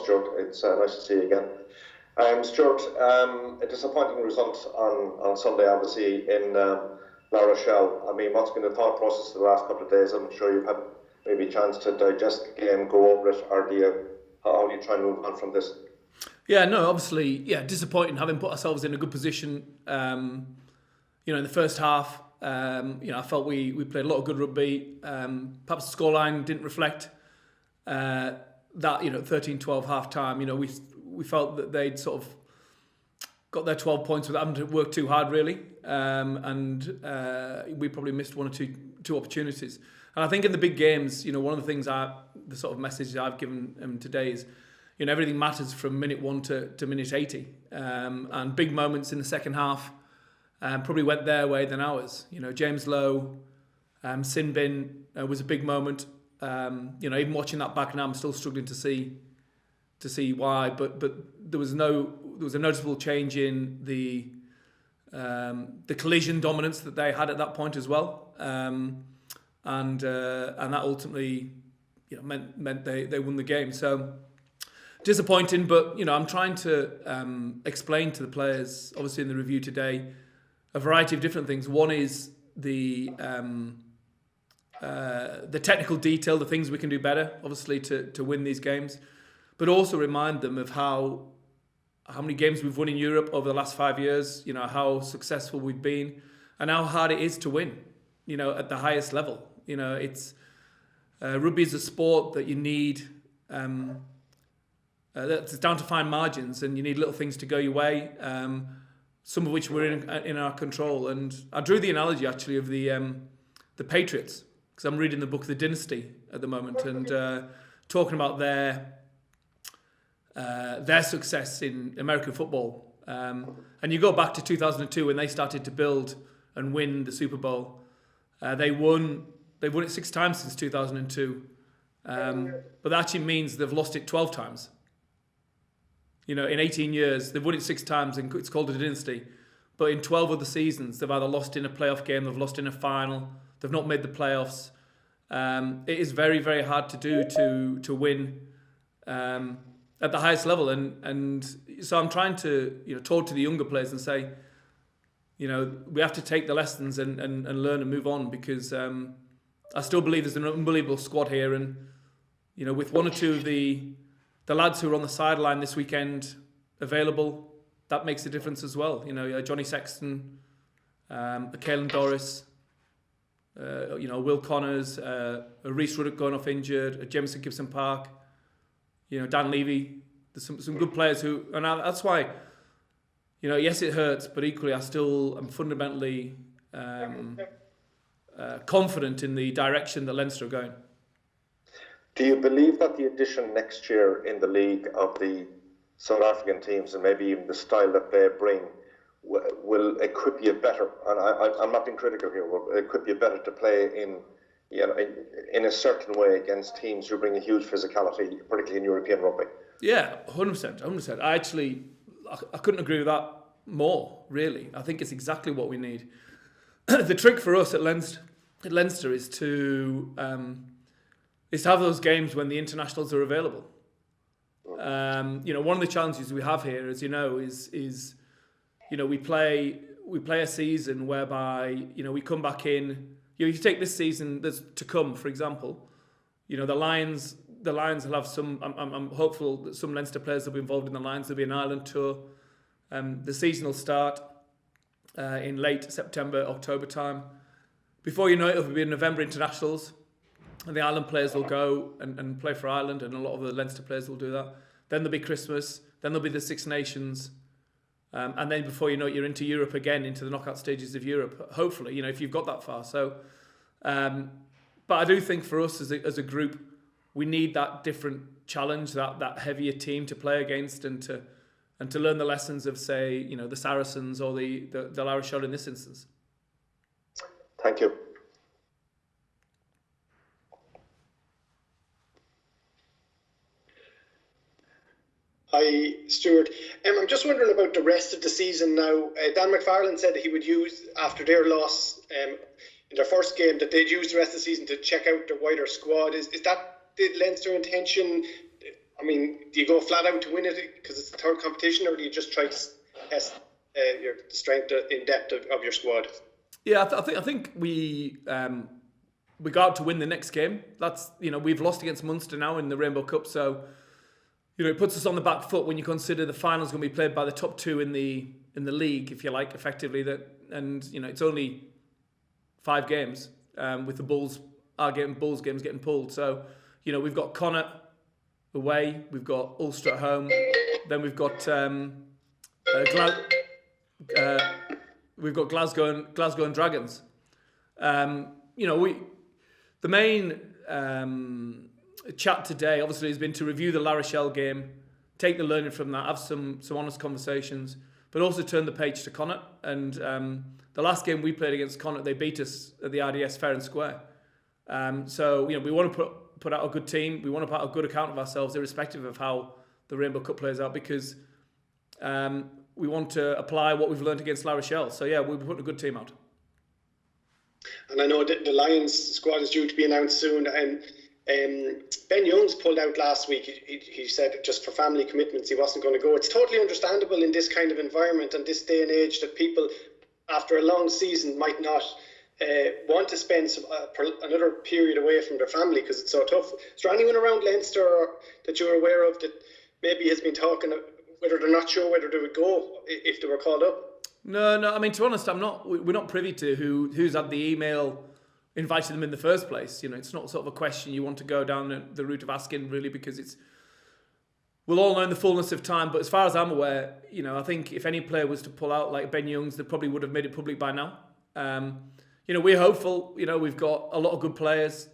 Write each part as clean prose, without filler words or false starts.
Stuart. It's nice to see you again. Stuart, a disappointing result on Sunday, obviously, in La Rochelle. I mean, what's been the thought process the last couple of days? I'm sure you've had maybe a chance to digest the game, go over it, or how do you try and move on from this? Yeah, no, obviously, disappointing having put ourselves in a good position. In the first half, I felt we played a lot of good rugby. Perhaps the scoreline didn't reflect that. 13-12 half time. We felt that they'd sort of got their 12 points without having to work too hard, really, and we probably missed one or two opportunities. And I think in the big games, one of the things the sort of message I've given them today is, everything matters from minute 1 to minute 80, and big moments in the second half probably went their way than ours. James Lowe, sin bin was a big moment. Even watching that back now, I'm still struggling to see why. But there was a noticeable change in the collision dominance that they had at that point as well, and that ultimately meant they won the game. So disappointing, but I'm trying to explain to the players, obviously in the review today, a variety of different things. One is the technical detail, the things we can do better, obviously to win these games, but also remind them of how many games we've won in Europe over the last 5 years. How successful we've been, and how hard it is to win. At the highest level. It's rugby is a sport that you need. It's down to fine margins, and you need little things to go your way. Some of which were in our control. And I drew the analogy actually of the Patriots, because I'm reading the book The Dynasty at the moment, and talking about their success in American football. And you go back to 2002 when they started to build and win the Super Bowl. They've won it 6 times since 2002, but that actually means they've lost it 12 times. In 18 years, they've won it 6 times, and it's called a dynasty. But in 12 of the seasons, they've either lost in a playoff game, they've lost in a final, they've not made the playoffs. It is very, very hard to do to win at the highest level. And so I'm trying to talk to the younger players and say, we have to take the lessons and learn and move on, because I still believe there's an unbelievable squad here. And, with one or two of the lads who are on the sideline this weekend available, that makes a difference as well. Johnny Sexton, Caelan Doris, Will Connors, Rhys Ruddock going off injured, Jameson Gibson Park, Dan Levy. There's some good players and that's why, yes, it hurts, but equally I'm fundamentally confident in the direction that Leinster are going. Do you believe that the addition next year in the league of the South African teams, and maybe even the style that they bring, will equip you better? And I'm not being critical here, but equip you better to play in a certain way against teams who bring a huge physicality, particularly in European rugby? Yeah, 100%. I couldn't agree with that more, really. I think it's exactly what we need. The trick for us at Leinster is to have those games when the internationals are available. One of the challenges we have here, as you know, is we play a season whereby we come back in. If you take this season that's to come, for example, the Lions will have some. I'm hopeful that some Leinster players will be involved in the Lions. There'll be an Ireland tour. The season will start in late September, October time. Before you know it, it'll be November internationals. And the Ireland players will go and play for Ireland, and a lot of the Leinster players will do that. Then there'll be Christmas, then there'll be the Six Nations, and then before you know it, you're into Europe again, into the knockout stages of Europe, hopefully, if you've got that far. So, but I do think for us as a group, we need that different challenge, that heavier team to play against, and to learn the lessons of, say, the Saracens or the La Rochelle in this instance. Thank you. Hi, Stuart. I'm just wondering about the rest of the season now. Dan McFarlane said that he would use, after their loss in their first game, that they'd use the rest of the season to check out the wider squad. Is that the Leinster intention I mean, do you go flat out to win it because it's the third competition, or do you just try to test your strength in depth of your squad? Yeah, I think we go out to win the next game. That's, we've lost against Munster now in the Rainbow Cup, so it puts us on the back foot when you consider the final's going to be played by the top two in the league, if you like, effectively. It's only 5 games with the Bulls games getting pulled. So we've got Connacht away, we've got Ulster at home, then we've got Glasgow and Dragons. The main chat today obviously has been to review the La Rochelle game, take the learning from that, have some honest conversations, but also turn the page to Connacht. And the last game we played against Connacht, they beat us at the RDS fair and square. So we want to put out a good team. We want to put out a good account of ourselves, irrespective of how the Rainbow Cup plays out, because we want to apply what we've learned against La Rochelle. So yeah, we'll be putting a good team out. And I know that the Lions squad is due to be announced soon. And Ben Youngs pulled out last week. He said just for family commitments he wasn't going to go. It's totally understandable in this kind of environment and this day and age that people, after a long season, might not want to spend another period away from their family because it's so tough. Is there anyone around Leinster that you're aware of that maybe has been talking whether they're not sure whether they would go if they were called up? No. I mean, to be honest, we're not privy to who's had the email inviting them in the first place. It's not sort of a question you want to go down the route of asking, really, because we'll all know in the fullness of time. But as far as I'm aware, I think if any player was to pull out like Ben Youngs, they probably would have made it public by now. We're hopeful. We've got a lot of good players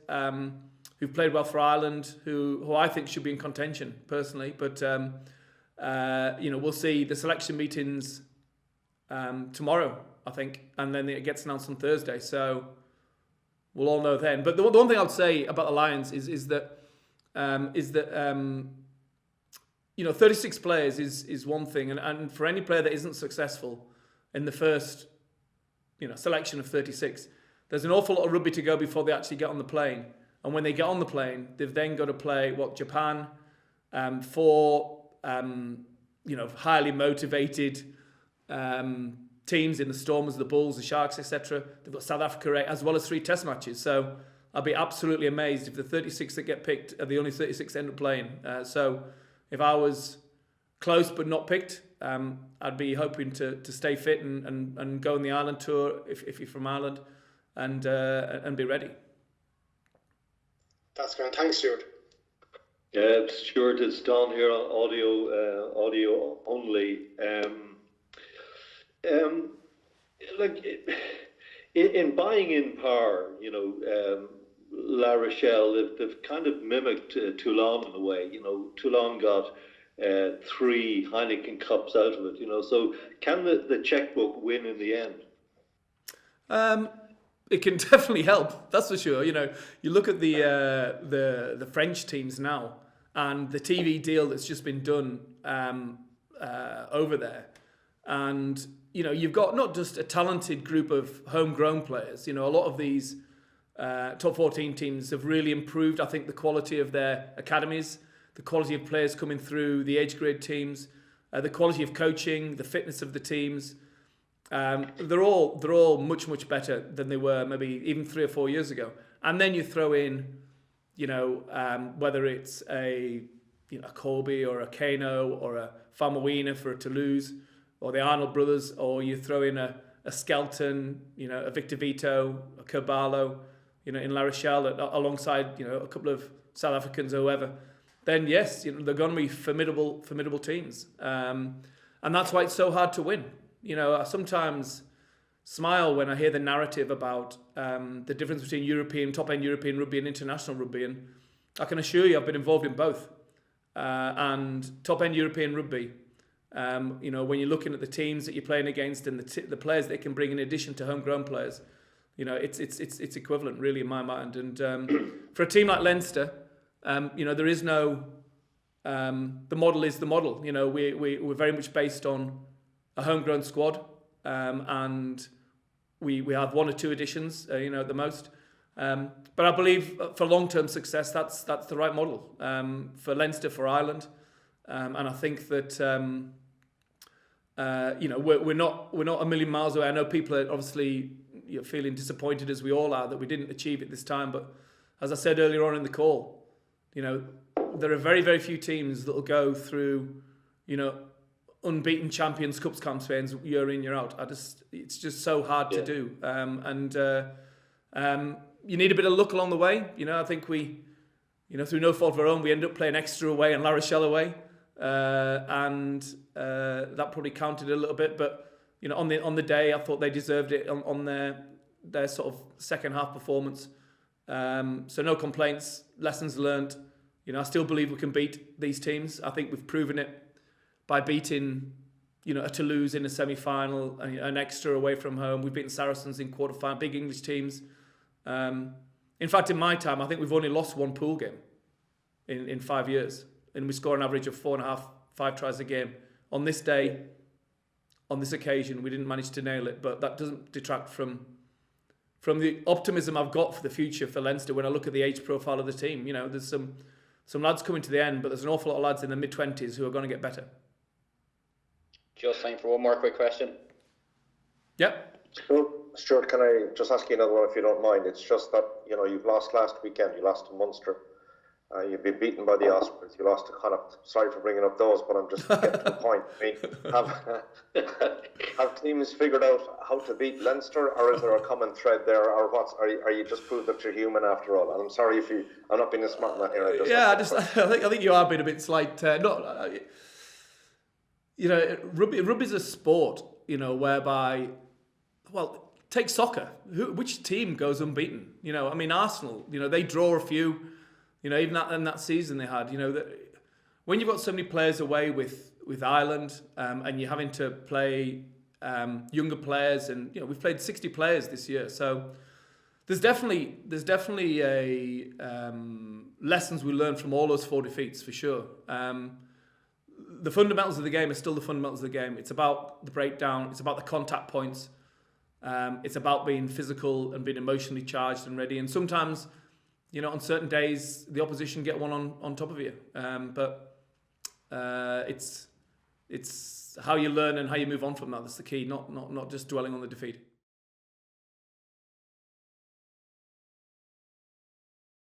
who've played well for Ireland, who I think should be in contention personally. But we'll see the selection meetings tomorrow, I think, and then it gets announced on Thursday. So we'll all know then. But the one thing I would say about the Lions is that 36 players is one thing, and for any player that isn't successful in the first selection of 36, there's an awful lot of rugby to go before they actually get on the plane. And when they get on the plane, they've then got to play Japan, 4 highly motivated teams in the Stormers, the Bulls, the Sharks, etc. They've got South Africa, as well as 3 test matches. So I'll be absolutely amazed if the 36 that get picked are the only 36 that end up playing. So if I was close but not picked, I'd be hoping to stay fit and go on the Ireland tour if you're from Ireland and be ready. That's great. Thanks, Stuart. Yeah, Stuart, it's Don here on audio only. In buying in power, La Rochelle, they've kind of mimicked Toulon in a way. Toulon got 3 Heineken Cups out of it. So can the checkbook win in the end? It can definitely help. That's for sure. You look at the French teams now and the TV deal that's just been done over there, and you've got not just a talented group of homegrown players. A lot of these top 14 teams have really improved, I think, the quality of their academies, the quality of players coming through the age grade teams, the quality of coaching, the fitness of the teams. They're all much better than they were maybe even 3 or 4 years ago. And then you throw in, whether it's a Colby or a Kano or a Famuina for a Toulouse, or the Arnold brothers, or you throw in a Skelton, a Victor Vito, a Kerbalo, in La Rochelle alongside a couple of South Africans or whoever. Then yes, they're going to be formidable teams, and that's why it's so hard to win. I sometimes smile when I hear the narrative about the difference between top-end European rugby and international rugby, and I can assure you I've been involved in both. And top-end European rugby, when you're looking at the teams that you're playing against and the players they can bring in addition to homegrown players, it's equivalent really in my mind. And for a team like Leinster, there is no the model is the model. We're very much based on a homegrown squad, and we have 1 or 2 additions, at the most, But I believe for long-term success, that's the right model for Leinster, for Ireland, and I think that we're not a million miles away. I know people are obviously feeling disappointed, as we all are, that we didn't achieve it this time. But as I said earlier on in the call, there are very, very few teams that will go through, unbeaten Champions Cup campaigns year in, year out. It's just so hard to do, and you need a bit of luck along the way. I think we, through no fault of our own, we ended up playing Exeter away and La Rochelle away, and that probably counted a little bit. But on the day, I thought they deserved it on their sort of second half performance. So no complaints, lessons learned. I still believe we can beat these teams. I think we've proven it by beating, a Toulouse in a semi-final, an Exeter away from home. We've beaten Saracens in quarter-final, big English teams. In fact, in my time, I think we've only lost one pool game in 5 years. And we score an average of 4.5, 5 tries a game. On this day, on this occasion, we didn't manage to nail it, but that doesn't detract from the optimism I've got for the future for Leinster when I look at the age profile of the team. There's some lads coming to the end, but there's an awful lot of lads in the mid-20s who are going to get better. Just time for one more quick question. Yep. Stuart, can I just ask you another one if you don't mind? It's just that, you've lost last weekend, you lost to Munster. You've been beaten by the Ospreys. You lost to Connacht. Sorry for bringing up those, but I'm just getting to the point. Have teams figured out how to beat Leinster, or is there a common thread there, or what? Are you just proved that you're human after all? And I'm sorry if I'm not being a smart man here. I think you are being a bit slight. Rugby's a sport, whereby, take soccer. Which team goes unbeaten? Arsenal. They draw a few. Even in that season they had. When you've got so many players away with Ireland, and you're having to play younger players, and we've played 60 players this year, so there's definitely a lessons we learn from all those 4 defeats for sure. The fundamentals of the game are still the fundamentals of the game. It's about the breakdown. It's about the contact points. It's about being physical and being emotionally charged and ready. And sometimes, on certain days, the opposition get one on top of you. But it's how you learn and how you move on from that. That's the key. Not just dwelling on the defeat.